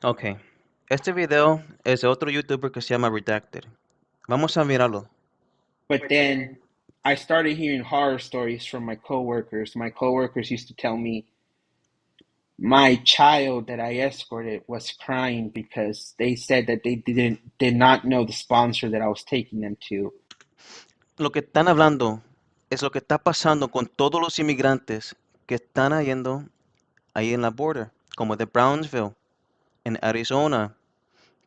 Ok, este video es de otro youtuber que se llama Redacted. Vamos a mirarlo. But then I started hearing horror stories from my coworkers. My coworkers used to tell me my child that I escorted was crying because they said that they did not know the sponsor that I was taking them to. Lo que están hablando es lo que está pasando con todos los inmigrantes que están yendo ahí en la border, como de Brownsville, en Arizona,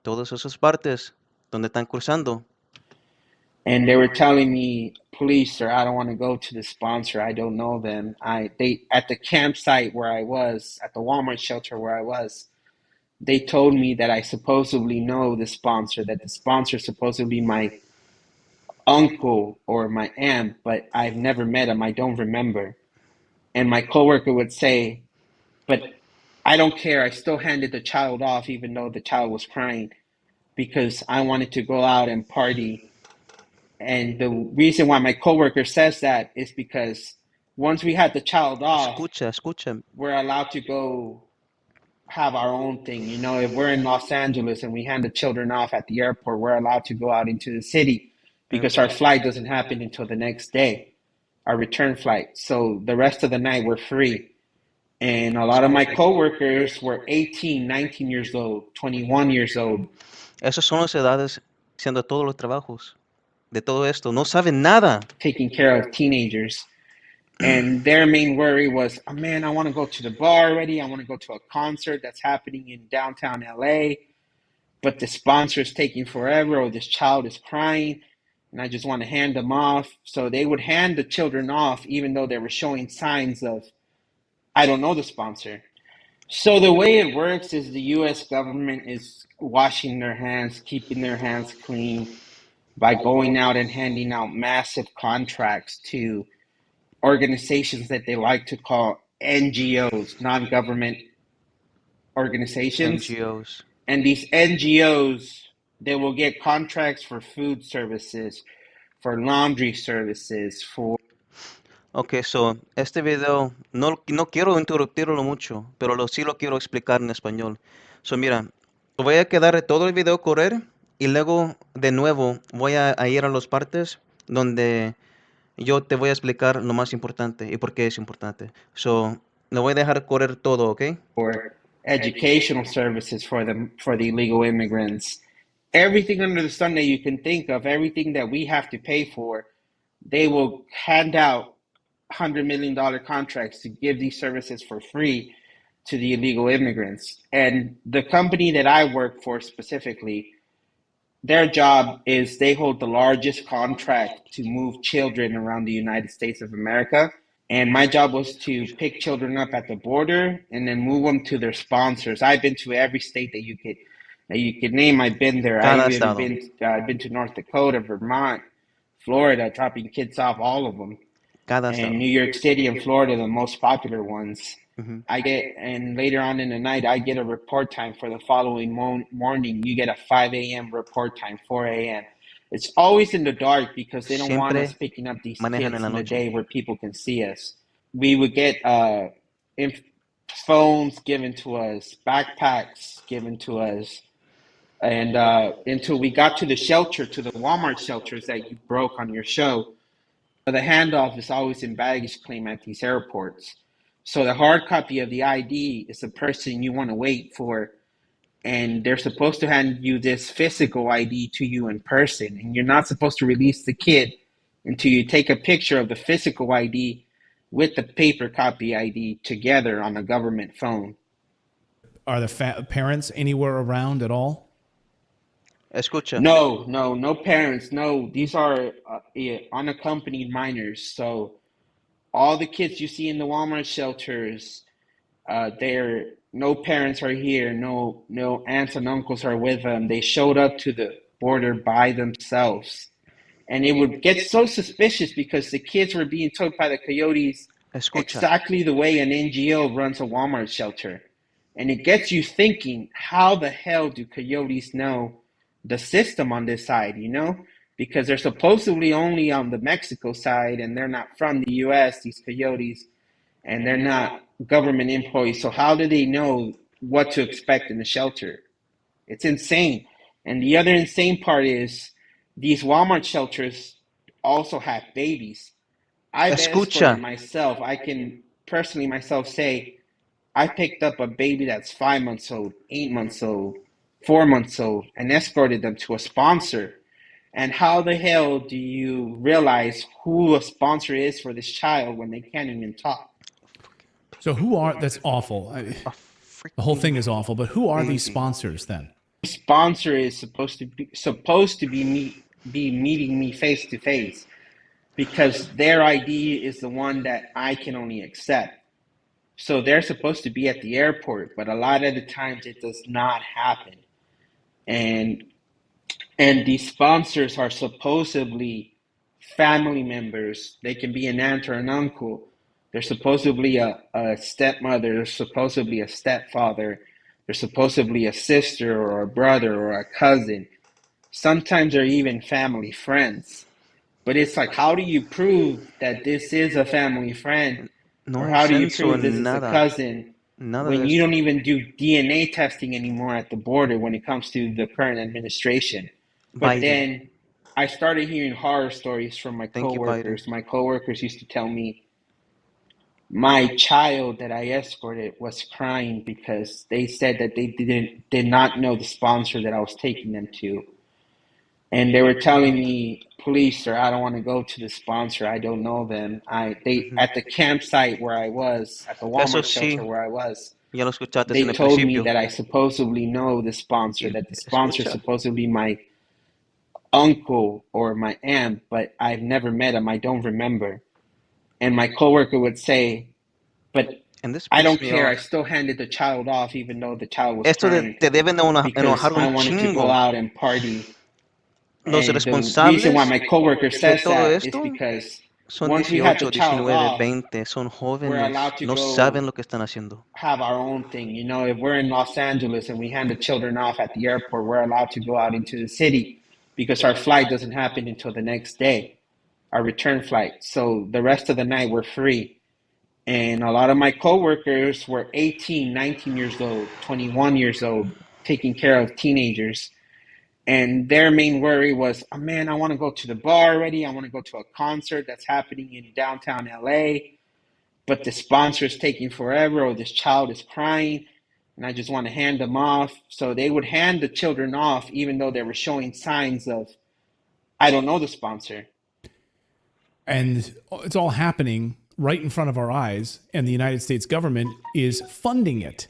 todas esas partes donde están cruzando. And they were telling me, please, sir, I don't want to go to the sponsor. I don't know them. They at the campsite where I was, at the Walmart shelter where I was, they told me that I supposedly know the sponsor, that the sponsor is supposedly my uncle or my aunt, but I've never met him. I don't remember. And my coworker would say, but I don't care. I still handed the child off, even though the child was crying, because I wanted to go out and party. And the reason why my coworker says that is because once we had the child off, Escucha, escucha. we're allowed to go have our own thing. You know, if we're in Los Angeles and we hand the children off at the airport, we're allowed to go out into the city because our Airport. flight doesn't happen until the next day, our return flight. So the rest of the night we're free. And a lot of my coworkers were 18, 19 years old, 21 years old, Esas son las edades haciendo todos los trabajos de todo esto. No saben nada. taking care of teenagers. And their main worry was, oh, man, I want to go to the bar already. I want to go to a concert that's happening in downtown LA, but the sponsor is taking forever, or this child is crying, and I just want to hand them off. So they would hand the children off, even though they were showing signs of, I don't know the sponsor. So the way it works is the U.S. government is washing their hands, keeping their hands clean by going out and handing out massive contracts to organizations that they like to call NGOs, non-government organizations. NGOs. And these NGOs, they will get contracts for food services, for laundry services, for Ok, so, este video, no quiero interrumpirlo mucho, pero sí lo quiero explicar en español. So, mira, voy a quedar todo el video correr y luego de nuevo voy a ir a las partes donde yo te voy a explicar lo más importante y por qué es importante. So, lo voy a dejar correr todo, ¿ok? educational services for the illegal immigrants. Everything under the sun that you can think of, everything that we have to pay for, they will hand out $100 million contracts to give these services for free to the illegal immigrants. And the company that I work for specifically, their job is they hold the largest contract to move children around the United States of America. And my job was to pick children up at the border and then move them to their sponsors. I've been to every state that you could name. I've been there. Cada estado, I've been to North Dakota, Vermont, Florida, dropping kids off, all of them. cada And estado. New York City and Florida, the most popular ones. Ujú. And later on in the night, I get a report time for the following morning. You get a 5 a.m. report time, 4 a.m. It's always in the dark because they don't want us Siempre picking up these manejan en kids la in the noche. day where people can see us. We would get phones given to us, backpacks given to us, and until we got to the shelter, to the Walmart shelters that you broke on your show, the handoff is always in baggage claim at these airports. So the hard copy of the ID is the person you want to wait for, and they're supposed to hand you this physical ID to you in person, and you're not supposed to release the kid until you take a picture of the physical ID with the paper copy ID together on a government phone. Are the parents anywhere around at all? Escucha, No parents. No, these are unaccompanied minors. So all the kids you see in the Walmart shelters, they're no parents are here. No aunts and uncles are with them. They showed up to the border by themselves, and it would get so suspicious because the kids were being told by the coyotes escucha. exactly the way an NGO runs a Walmart shelter. And it gets you thinking, how the hell do coyotes know the system on this side, you know? Because they're supposedly only on the Mexico side and they're not from the US, these coyotes, and they're not government employees. So how do they know what to expect in the shelter. It's insane. And the other insane part is these Walmart shelters also have babies. I've escorted Escucha, myself. I can personally myself say I picked up a baby that's 5 months old, 8 months old, 4 months old, and escorted them to a sponsor. And how the hell do you realize who a sponsor is for this child when they can't even talk? So who are, that's awful. a The whole thing freaking is awful, but who are these baby. sponsors then? Sponsor is supposed to be meeting me face to face because their ID is the one that I can only accept. So they're supposed to be at the airport, but a lot of the times it does not happen. And these sponsors are supposedly family members. They can be an aunt or an uncle. They're supposedly a stepmother. They're supposedly a stepfather. They're supposedly a sister or a brother or a cousin. Sometimes they're even family friends. But it's like, how do you prove that this is a family friend? No Or hay how do you censo prove this en is a nada. cousin Nada when de you esto. don't even do DNA testing anymore at the border when it comes to the current administration? But Biden. then I started hearing horror stories from my Thank you, Biden. coworkers. My coworkers used to tell me my child that I escorted was crying because they said that they did not know the sponsor that I was taking them to. And they were telling me, please, sir, I don't want to go to the sponsor. I don't know them. At the campsite where I was, at the Eso Walmart sí, shelter where I was, ya lo escuchaste they en el told me principio. that I supposedly know the sponsor, that the sponsor is Escucha. supposed to be my uncle or my aunt, but I've never met him. I don't remember. And my coworker would say, but And this I pissed don't me care. I off. still handed the child off, even though the child was Esto crying, te deben de because enojar I un wanted to go chingo. out and party. Los And the reason why responsables my coworker de says todo that is esto because son once we had the 18, child 19, off, 20, son we're jóvenes, allowed to no go saben lo que están haciendo. have our own thing. You know, if we're in Los Angeles and we hand the children off at the airport, we're allowed to go out into the city because our flight doesn't happen until the next day, our return flight. So the rest of the night we're free. And a lot of my coworkers were 18, 19 years old, 21 years old, taking care of teenagers. And their main worry was, oh, man, I want to go to the bar already. I want to go to a concert that's happening in downtown LA, but the sponsor is taking forever, or this child is crying, and I just want to hand them off. So they would hand the children off, even though they were showing signs of, I don't know the sponsor. And it's all happening right in front of our eyes, and the United States government is funding it.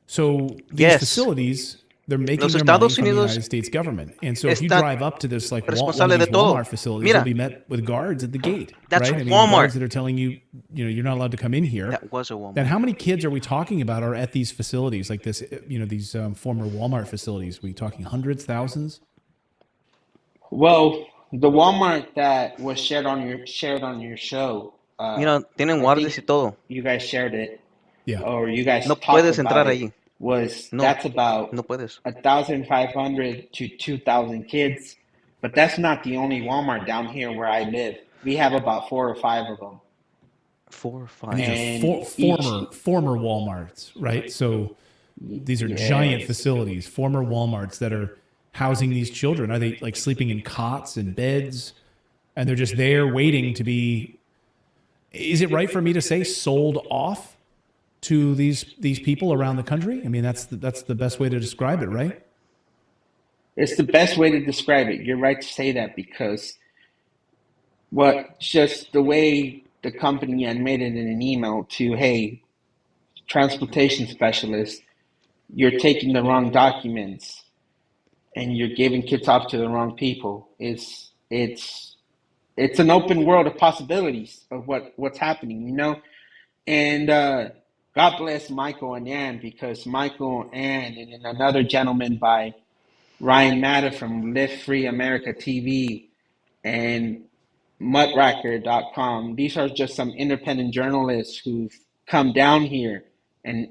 So these Yes. facilities, they're making Los their money Estados from the Unidos United States government. And so if you están drive up to this, like one of responsables these de todo. Walmart facilities, Mira. you'll be met with guards at the gate, That's right? I mean, Walmart. guards that are telling you, you know, you're not allowed to come in here. That was a Walmart. Then how many kids are we talking about are at these facilities like this, you know, these former Walmart facilities? We talking hundreds, thousands? Well, the Walmart that was shared on your show, Mira, tienen I guardias y think todo. you guys shared it, Yeah. or you guys No talked puedes about entrar it, allí. No, that's about no puedes. 1,500 to 2,000 kids. But that's not the only Walmart down here where I live. We have about 4 or 5 of them. 4 or 5. And these And are former Walmarts, right? So these are giant facilities, former Walmarts that are housing these children. Are they like sleeping in cots and beds? And they're just there waiting to be, is it right for me to say, sold off to these people around the country? I mean, that's the best way to describe it, right? It's the best way to describe it. You're right to say that because just the way the company admitted in an email to, hey, transportation specialist, you're taking the wrong documents and you're giving kids off to the wrong people. It's an open world of possibilities of what's happening, you know? And God bless Michael and Ann, because Michael, Ann, and then another gentleman by Ryan Matter from Live Free America TV and Mudracker.com. These are just some independent journalists who've come down here and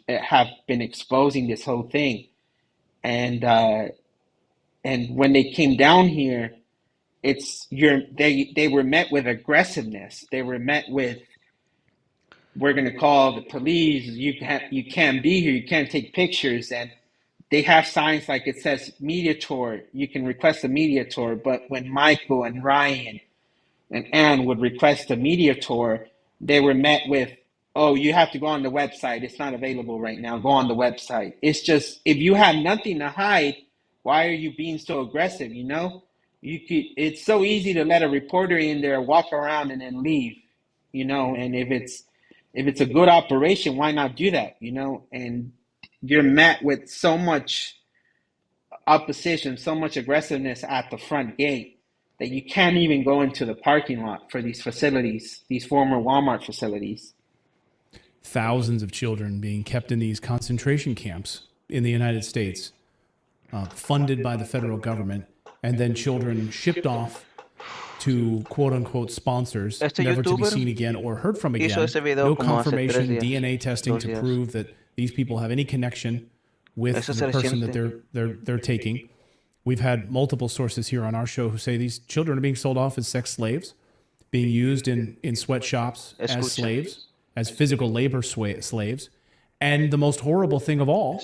have been exposing this whole thing. And when they came down here, they were met with aggressiveness. They were met with we're going to call the police. You can't be here. You can't take pictures. And they have signs like it says media tour. You can request a media tour. But when Michael and Ryan and Anne would request a media tour, they were met with, oh, you have to go on the website. It's not available right now. Go on the website. It's just, if you have nothing to hide, why are you being so aggressive? You know, it's so easy to let a reporter in there, walk around and then leave, you know, and if it's a good operation, why not do that, you know? And you're met with so much opposition, so much aggressiveness at the front gate that you can't even go into the parking lot for these facilities, these former Walmart facilities. Thousands of children being kept in these concentration camps in the United States, funded by the federal government, and then children shipped off to quote-unquote sponsors, never to be seen again or heard from again. No confirmation, DNA testing to prove that these people have any connection with the person that they're taking. We've had multiple sources here on our show who say these children are being sold off as sex slaves, being used in sweatshops as slaves, as physical labor slaves, and the most horrible thing of all,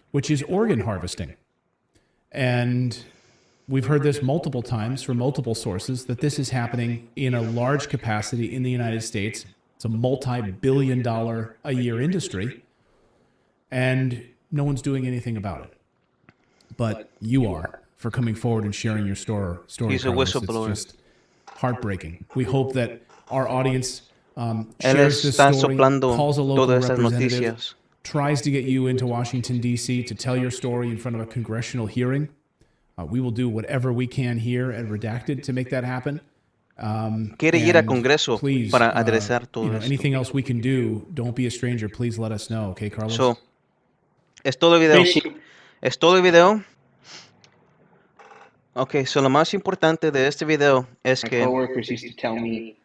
which is organ harvesting. And we've heard this multiple times from multiple sources that this is happening in a large capacity in the United States. It's a multi-billion-dollar-a-year industry, and no one's doing anything about it. But you are, for coming forward and sharing your story. He's a whistleblower. It's just heartbreaking. We hope that our audience shares this story, calls a local representative, tries to get you into Washington, D.C. to tell your story in front of a congressional hearing. We will do whatever we can here at Redacted to make that happen. Quiere ir a Congreso please, para adresar todo esto. Anything else we can do, don't be a stranger. Please let us know, okay, Carlos? So, es todo el video. Es todo el video. Ok, so lo más importante de este video es que coworkers used to tell me,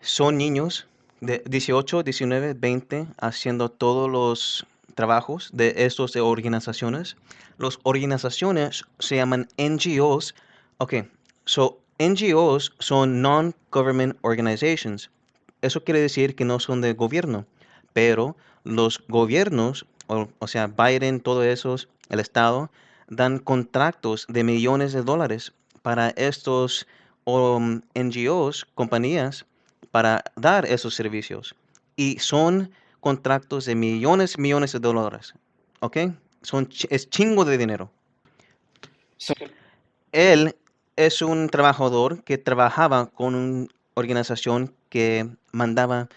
son niños de 18, 19, 20 haciendo todos los trabajos de estas organizaciones. Las organizaciones se llaman NGOs. Ok, so NGOs son Non-Government Organizations. Eso quiere decir que no son de gobierno, pero los gobiernos, o sea, Biden, todos esos, el Estado, dan contratos de millones de dólares para estos NGOs, compañías, para dar esos servicios. Y son contratos de millones de dólares. ¿Ok? Es chingo de dinero. Él es un trabajador que trabajaba con una organización que mandaba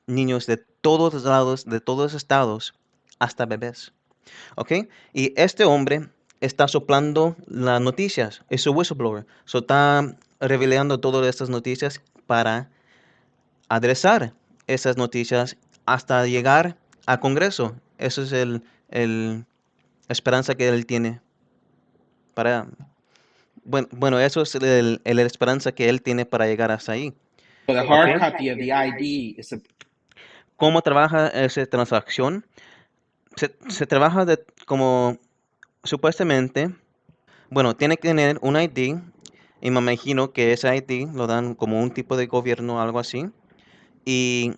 niños de todos los lados, de todos los estados, hasta bebés. ¿Ok? Y este hombre está soplando las noticias. Es un whistleblower. So está revelando todas estas noticias para adresar esas noticias hasta llegar al Congreso. Eso es el esperanza que él tiene para... Bueno, eso es el esperanza que él tiene para llegar hasta ahí. So the hard copy of the ID is ¿Cómo trabaja esa transacción? Se trabaja como supuestamente, bueno, tiene que tener un ID y me imagino que ese ID lo dan como un tipo de gobierno o algo así. Y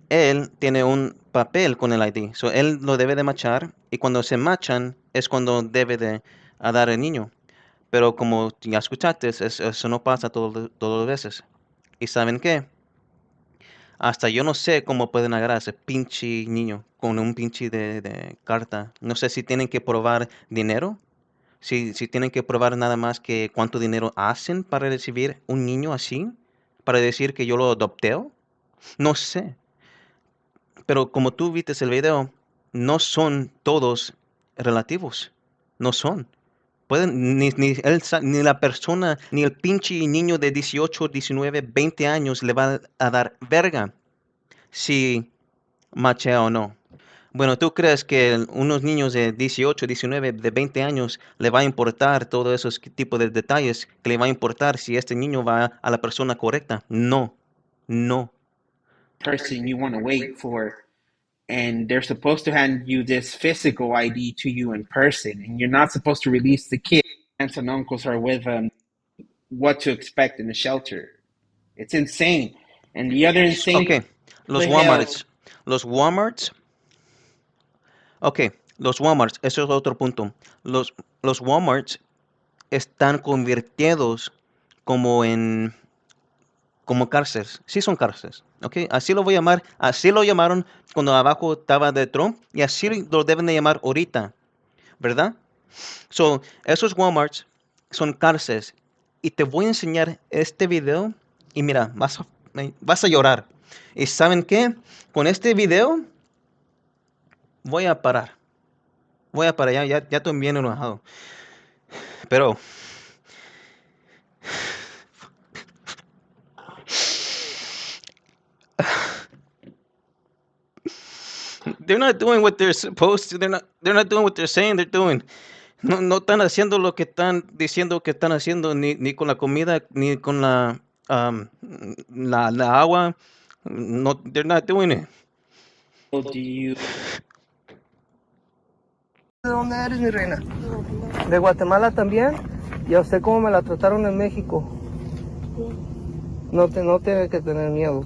él tiene un papel con el ID. So él lo debe de machar y cuando se machan es cuando debe de dar el niño. Pero como ya escuchaste, eso no pasa todas las veces. ¿Y saben qué? Hasta yo no sé cómo pueden agarrar a ese pinche niño con un pinche de carta. No sé si tienen que probar dinero. Si tienen que probar nada más que cuánto dinero hacen para recibir un niño así. Para decir que yo lo adopté. No sé. Pero como tú viste el video, no son todos relativos. No son. Pueden, ni la persona, ni el pinche niño de 18, 19, 20 años le va a dar verga si machea o no. Bueno, ¿tú crees que unos niños de 18, 19, de 20 años le va a importar todos esos tipos de detalles? ¿Que le va a importar si este niño va a la persona correcta? No, no. person you want to wait for, and they're supposed to hand you this physical ID to you in person, and you're not supposed to release the kid. Aunts and uncles are with them. What to expect in the shelter? It's insane. And the other insane. Okay. Los They have- Walmarts. Los Walmarts. Ok, los Walmarts, eso es otro punto. Los Walmarts están convertidos como en como cárceles. Sí son cárceles. Ok, así lo voy a llamar. Así lo llamaron cuando abajo estaba de Trump y así lo deben de llamar ahorita, ¿verdad? So, esos Walmarts son cárceles y te voy a enseñar este video y mira, vas a llorar. ¿Y saben qué? Con este video voy a parar. Voy a parar, ya estoy bien enojado. Pero they're not doing what they're supposed to. They're not doing what they're saying they're doing. No están haciendo lo que están diciendo que están haciendo, ni con la comida, ni con la agua. No, they're not doing it. Do you ¿De dónde eres, mi reina? De Guatemala también. ¿Y a usted cómo me la trataron en México? No tiene que tener miedo.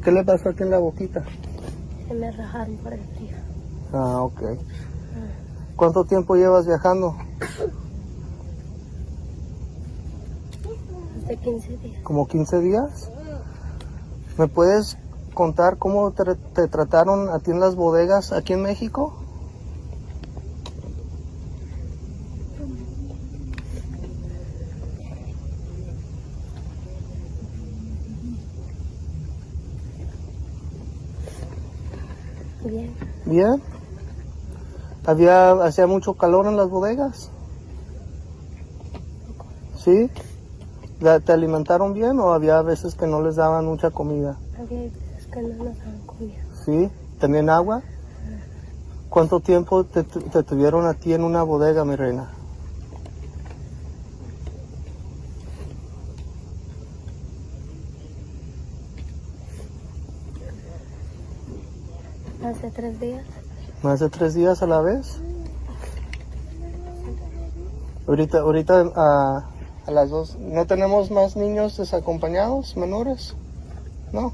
¿Qué le pasó aquí en la boquita? Se me rajaron por el frío. Ah, ok. ¿Cuánto tiempo llevas viajando? Hace 15 días. ¿Como 15 días? ¿Me puedes contar cómo te trataron a ti en las bodegas aquí en México? Bien. Bien. ¿Hacía mucho calor en las bodegas? ¿Sí? ¿Te alimentaron bien o había veces que no les daban mucha comida? Había veces que no nos daban comida. ¿Sí? ¿Tenían agua? ¿Cuánto tiempo te tuvieron a ti en una bodega, mi reina? Hace 3 días. ¿Más de 3 días a la vez? Ahorita a las 2. ¿No tenemos más niños desacompañados, menores? No.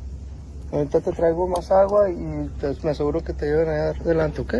Ahorita te traigo más agua y me aseguro que te lleven allá adelante, ¿ok?